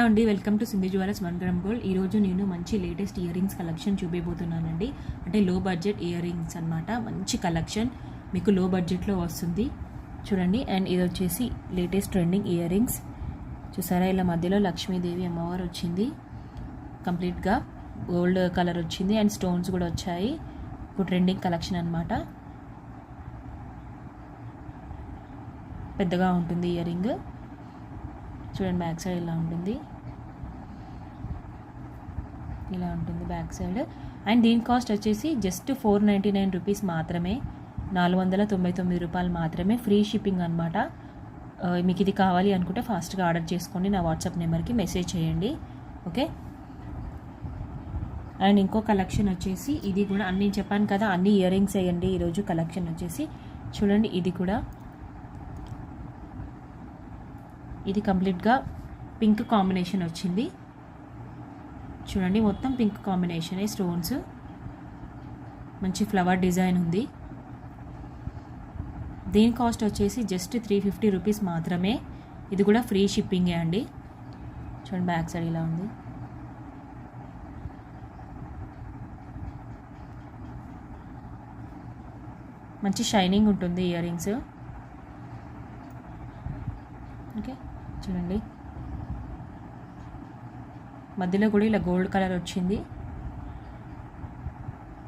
అండి welcome to Sindhu jewellers 1 gram gold. ఈరోజు నేను మంచి లేటెస్ట్ ఇయర్ రింగ్స్ కలెక్షన్ చూపించబోతున్నానండి. అంటే లో బడ్జెట్ ఇయర్ రింగ్స్ అనమాట. మంచి కలెక్షన్ మీకు లో బడ్జెట్లో వస్తుంది చూడండి. అండ్ ఇది వచ్చేసి లేటెస్ట్ ట్రెండింగ్ ఇయర్ రింగ్స్ చూసారా. ఇలా మధ్యలో లక్ష్మీదేవి అమ్మవారు వచ్చింది, కంప్లీట్గా గోల్డ్ కలర్ వచ్చింది అండ్ స్టోన్స్ కూడా వచ్చాయి. ఇప్పుడు ట్రెండింగ్ కలెక్షన్ అనమాట. పెద్దగా ఉంటుంది ఇయర్ రింగ్ చూడండి. బ్యాక్ సైడ్ ఇలా ఉంటుంది, ఇలా ఉంటుంది బ్యాక్ సైడ్. అండ్ దీని కాస్ట్ వచ్చేసి జస్ట్ 499 రూపీస్ మాత్రమే, 499 రూపాయలు మాత్రమే. ఫ్రీ షిప్పింగ్ అనమాట. మీకు ఇది కావాలి అనుకుంటే ఫాస్ట్గా ఆర్డర్ చేసుకోండి. నా వాట్సాప్ నెంబర్కి మెసేజ్ చేయండి, ఓకే. అండ్ ఇంకో కలెక్షన్ వచ్చేసి ఇది కూడా అన్ని చెప్పాను కదా, అన్ని ఇయర్ రింగ్స్ వేయండి ఈరోజు. కలెక్షన్ వచ్చేసి చూడండి, ఇది కూడా ఇది కంప్లీట్గా పింక్ కాంబినేషన్ వచ్చింది చూడండి. మొత్తం పింక్ కాంబినేషనే, స్టోన్స్, మంచి ఫ్లవర్ డిజైన్ ఉంది. దీని కాస్ట్ వచ్చేసి జస్ట్ 350 రూపీస్ మాత్రమే. ఇది కూడా ఫ్రీ షిప్పింగే అండి. చూడండి బ్యాక్ సైడ్ ఇలా ఉంది. మంచి షైనింగ్ ఉంటుంది ఇయర్ రింగ్స్, ఓకే. చూడండి మధ్యలో కూడా ఇలా గోల్డ్ కలర్ వచ్చింది.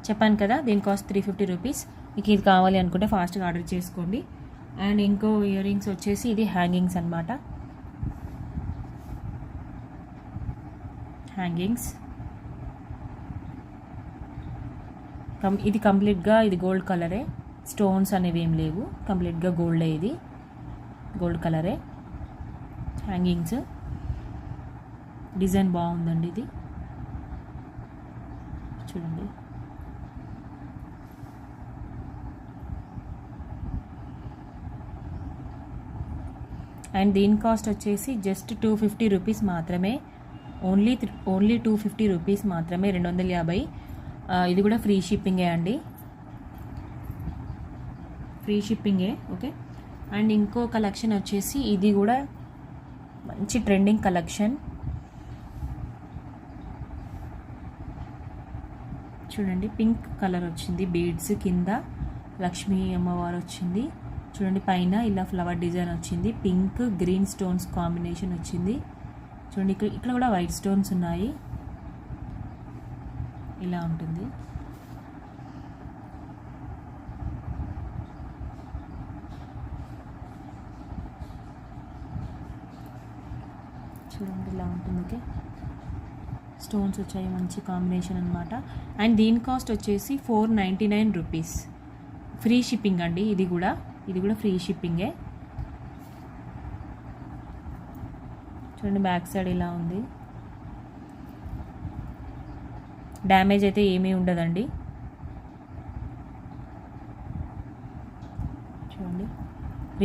చెప్పాను కదా దీని కాస్ట్ 350 రూపీస్. మీకు ఇది కావాలి అనుకుంటే ఫాస్ట్గా ఆర్డర్ చేసుకోండి. అండ్ ఇంకో ఇయర్ రింగ్స్ వచ్చేసి ఇది హ్యాంగింగ్స్ అనమాట. హ్యాంగింగ్స్ ఇది కంప్లీట్గా ఇది గోల్డ్ కలరే, స్టోన్స్ అనేవి ఏం లేవు, కంప్లీట్గా గోల్డే. ఇది గోల్డ్ కలరే హ్యాంగింగ్స్. డిజైన్ బాగుందండి ఇది చూడండి. అండ్ దీని కాస్ట్ వచ్చేసి జస్ట్ 250 రూపీస్ మాత్రమే. ఓన్లీ 250 రూపీస్ మాత్రమే, 250. ఇది కూడా ఫ్రీ షిప్పింగే అండి, ఫ్రీ షిప్పింగే, ఓకే. అండ్ ఇంకో కలెక్షన్ వచ్చేసి ఇది కూడా మంచి ట్రెండింగ్ కలెక్షన్ చూడండి. పింక్ కలర్ వచ్చింది, బీడ్స్ కింద లక్ష్మీ అమ్మవారు వచ్చింది చూడండి. పైన ఇలా ఫ్లవర్ డిజైన్ వచ్చింది, పింక్ గ్రీన్ స్టోన్స్ కాంబినేషన్ వచ్చింది చూడండి. ఇక్కడ కూడా వైట్ స్టోన్స్ ఉన్నాయి, ఇలా ఉంటుంది. చూడండి ఇలా ఉంటుంది, ఓకే. స్టోన్స్ వచ్చాయి, మంచి కాంబినేషన్ అనమాట. అండ్ దీని కాస్ట్ వచ్చేసి 499 రూపీస్. ఫ్రీ షిప్పింగ్ అండి. ఇది కూడా ఫ్రీ షిప్పింగే. చూడండి బ్యాక్ సైడ్ ఇలా ఉంది. డ్యామేజ్ అయితే ఏమీ ఉండదండి. చూడండి,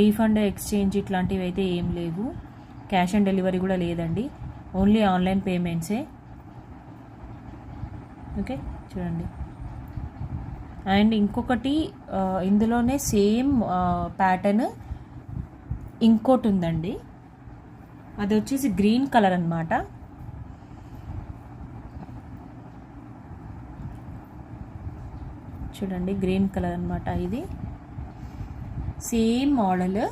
రీఫండ్ ఎక్స్చేంజ్ ఇట్లాంటివి అయితే ఏం లేవు. క్యాష్ ఆన్ డెలివరీ కూడా లేదండి, ఓన్లీ ఆన్లైన్ పేమెంట్సే, ఓకే. చూడండి. అండ్ ఇంకొకటి ఇందులోనే సేమ్ ప్యాటర్న్ ఇంకోటి ఉందండి, అది వచ్చేసి గ్రీన్ కలర్ అనమాట. చూడండి గ్రీన్ కలర్ అనమాట. ఇది సేమ్ మోడల్,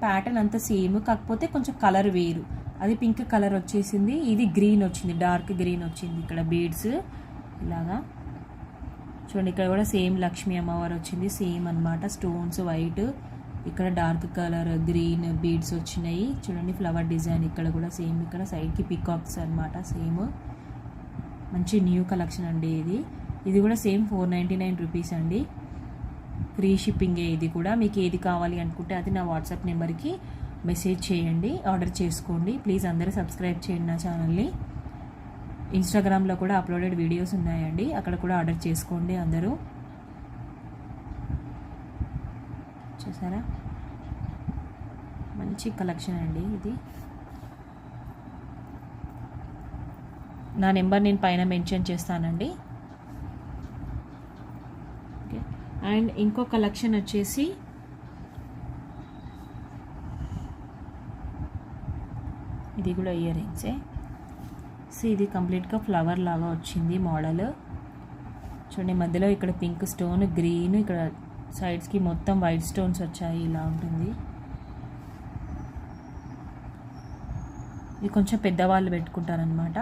ప్యాటర్న్ అంతా సేమ్, కాకపోతే కొంచెం కలర్ వేరు. అది పింక్ కలర్ వచ్చేసింది, ఇది గ్రీన్ వచ్చింది, డార్క్ గ్రీన్ వచ్చింది. ఇక్కడ బీడ్స్ ఇలాగా చూడండి. ఇక్కడ కూడా సేమ్ లక్ష్మీ అమ్మవారు వచ్చింది, సేమ్ అనమాట. స్టోన్స్ వైట్, ఇక్కడ డార్క్ కలర్ గ్రీన్ బీడ్స్ వచ్చినాయి చూడండి. ఫ్లవర్ డిజైన్ ఇక్కడ కూడా సేమ్, ఇక్కడ సైడ్కి పికాక్స్ అనమాట సేమ్. మంచి న్యూ కలెక్షన్ అండి ఇది. ఇది కూడా సేమ్ 499 రూపీస్ అండి, ఫ్రీ షిప్పింగే. ఇది కూడా మీకు ఏది కావాలి అనుకుంటే అది నా వాట్సాప్ నెంబర్కి మెసేజ్ చేయండి, ఆర్డర్ చేసుకోండి. ప్లీజ్ అందరూ సబ్స్క్రైబ్ చేయండి నా ఛానల్ని. ఇన్స్టాగ్రామ్లో కూడా అప్లోడెడ్ వీడియోస్ ఉన్నాయండి, అక్కడ కూడా ఆర్డర్ చేసుకోండి అందరూ. చూసారా మంచి కలెక్షన్ అండి ఇది. నా నెంబర్ నేను పైన మెన్షన్ చేస్తానండి, ఓకే. అండ్ ఇంకో కలెక్షన్ వచ్చేసి ఇది కూడా ఇయర్ రింగ్సే. సో ఇది కంప్లీట్గా ఫ్లవర్ లాగా వచ్చింది మోడల్. చూడండి మధ్యలో ఇక్కడ పింక్ స్టోన్, గ్రీన్, ఇక్కడ సైడ్స్కి మొత్తం వైట్ స్టోన్స్ వచ్చాయి. ఇలా ఉంటుంది. ఇది కొంచెం పెద్దవాళ్ళు పెట్టుకుంటారనమాట.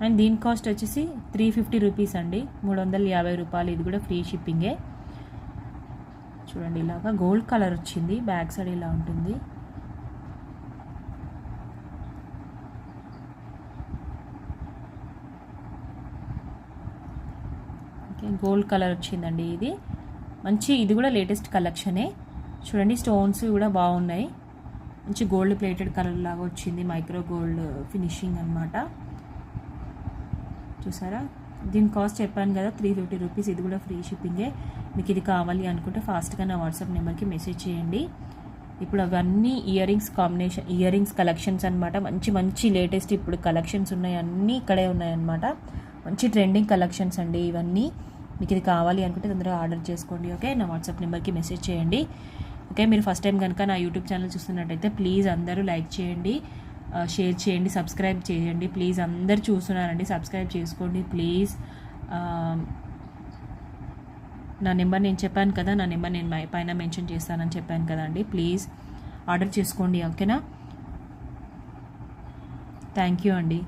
అండ్ దీని కాస్ట్ వచ్చేసి 350 రూపీస్ అండి, 350 రూపాయలు. ఇది కూడా ఫ్రీ షిప్పింగే. చూడండి ఇలాగా గోల్డ్ కలర్ వచ్చింది. బ్యాక్ సైడ్ ఇలా ఉంటుంది. ఓకే, గోల్డ్ కలర్ వచ్చిందండి. ఇది కూడా లేటెస్ట్ కలెక్షనే. చూడండి స్టోన్స్ కూడా బాగున్నాయి. మంచి గోల్డ్ ప్లేటెడ్ కలర్ లాగా వచ్చింది. మైక్రో గోల్డ్ ఫినిషింగ్ అనమాట. చూసారా, దీని కాస్ట్ చెప్పాను కదా 350 రూపీస్. ఇది కూడా ఫ్రీ షిప్పింగే. మీకు ఇది కావాలి అనుకుంటే ఫాస్ట్గా నా వాట్సాప్ నెంబర్కి మెసేజ్ చేయండి. ఇప్పుడు అవన్నీ ఇయర్ రింగ్స్ కలెక్షన్స్ అనమాట. మంచి లేటెస్ట్ ఇప్పుడు కలెక్షన్స్ ఉన్నాయి. అన్నీ ఇక్కడే ఉన్నాయన్నమాట. మంచి ట్రెండింగ్ కలెక్షన్స్ అండి ఇవన్నీ. మీకు ఇది కావాలి అనుకుంటే తొందరగా ఆర్డర్ చేసుకోండి. ఓకే, నా వాట్సాప్ నెంబర్కి మెసేజ్ చేయండి. ఓకే, మీరు ఫస్ట్ టైం కనుక నా యూట్యూబ్ ఛానల్ చూస్తున్నట్టయితే ప్లీజ్ అందరూ లైక్ చేయండి, షేర్ చేయండి, సబ్స్క్రైబ్ చేయండి. ప్లీజ్ అందరు చూస్తున్నారండి, సబ్స్క్రైబ్ చేసుకోండి ప్లీజ్. నా నెంబర్ నేను చెప్పాను కదా, నా నెంబర్ నేను పైన మెన్షన్ చేస్తానని చెప్పాను కదండి. ప్లీజ్ ఆర్డర్ చేసుకోండి. ఓకేనా? థ్యాంక్ యూ అండి.